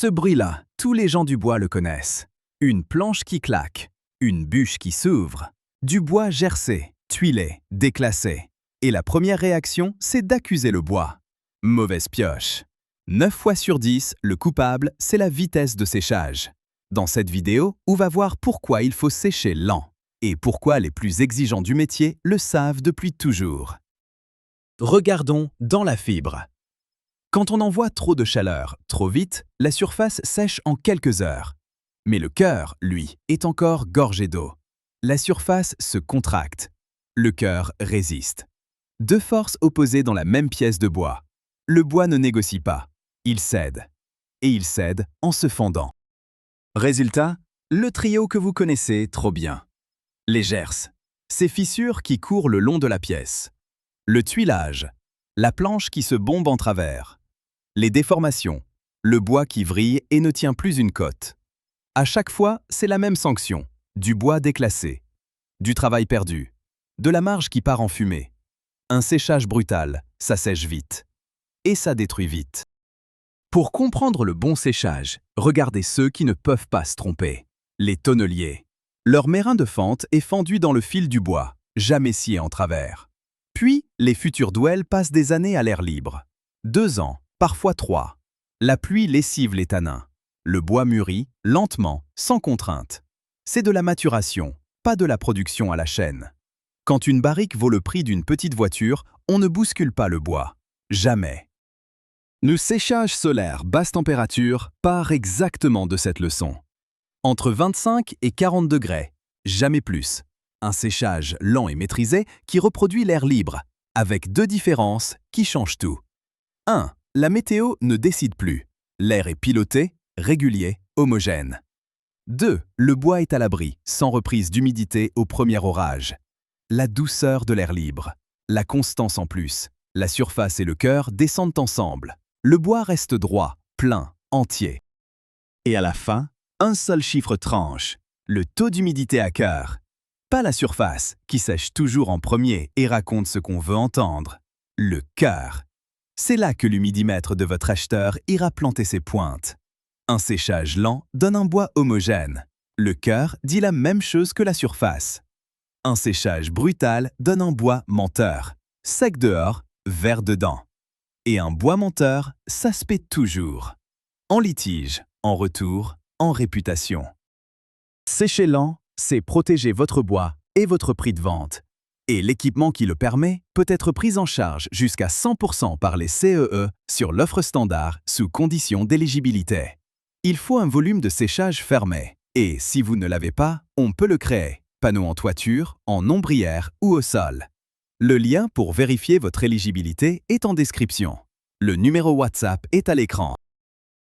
Ce bruit-là, tous les gens du bois le connaissent. Une planche qui claque, une bûche qui s'ouvre, du bois gercé, tuilé, déclassé. Et la première réaction, c'est d'accuser le bois. Mauvaise pioche. 9 fois sur 10, le coupable, c'est la vitesse de séchage. Dans cette vidéo, on va voir pourquoi il faut sécher lent et pourquoi les plus exigeants du métier le savent depuis toujours. Regardons dans la fibre. Quand on envoie trop de chaleur, trop vite, la surface sèche en quelques heures. Mais le cœur, lui, est encore gorgé d'eau. La surface se contracte. Le cœur résiste. Deux forces opposées dans la même pièce de bois. Le bois ne négocie pas. Il cède. Et il cède en se fendant. Résultat, le trio que vous connaissez trop bien. Les gerces, ces fissures qui courent le long de la pièce. Le tuilage, la planche qui se bombe en travers. Les déformations, le bois qui vrille et ne tient plus une cote. À chaque fois, c'est la même sanction, du bois déclassé, du travail perdu, de la marge qui part en fumée. Un séchage brutal, ça sèche vite. Et ça détruit vite. Pour comprendre le bon séchage, regardez ceux qui ne peuvent pas se tromper. Les tonneliers. Leur mérin de fente est fendu dans le fil du bois, jamais scié en travers. Puis, les futurs douelles passent des années à l'air libre. 2 ans, parfois 3. La pluie lessive les tanins. Le bois mûrit, lentement, sans contrainte. C'est de la maturation, pas de la production à la chaîne. Quand une barrique vaut le prix d'une petite voiture, on ne bouscule pas le bois. Jamais. Le séchage solaire basse température part exactement de cette leçon. Entre 25 et 40 degrés, jamais plus. Un séchage lent et maîtrisé qui reproduit l'air libre, avec 2 différences qui changent tout. 1. La météo ne décide plus. L'air est piloté, régulier, homogène. 2. Le bois est à l'abri, sans reprise d'humidité au premier orage. La douceur de l'air libre, la constance en plus. La surface et le cœur descendent ensemble. Le bois reste droit, plein, entier. Et à la fin, un seul chiffre tranche, le taux d'humidité à cœur. Pas la surface, qui sèche toujours en premier et raconte ce qu'on veut entendre. Le cœur. C'est là que l'humidimètre de votre acheteur ira planter ses pointes. Un séchage lent donne un bois homogène. Le cœur dit la même chose que la surface. Un séchage brutal donne un bois menteur. Sec dehors, vert dedans. Et un bois menteur, ça se paie toujours. En litige, en retour, en réputation. Sécher lent, c'est protéger votre bois et votre prix de vente. Et l'équipement qui le permet peut être pris en charge jusqu'à 100% par les CEE sur l'offre standard sous condition d'éligibilité. Il faut un volume de séchage fermé. Et si vous ne l'avez pas, on peut le créer. Panneau en toiture, en ombrière ou au sol. Le lien pour vérifier votre éligibilité est en description. Le numéro WhatsApp est à l'écran.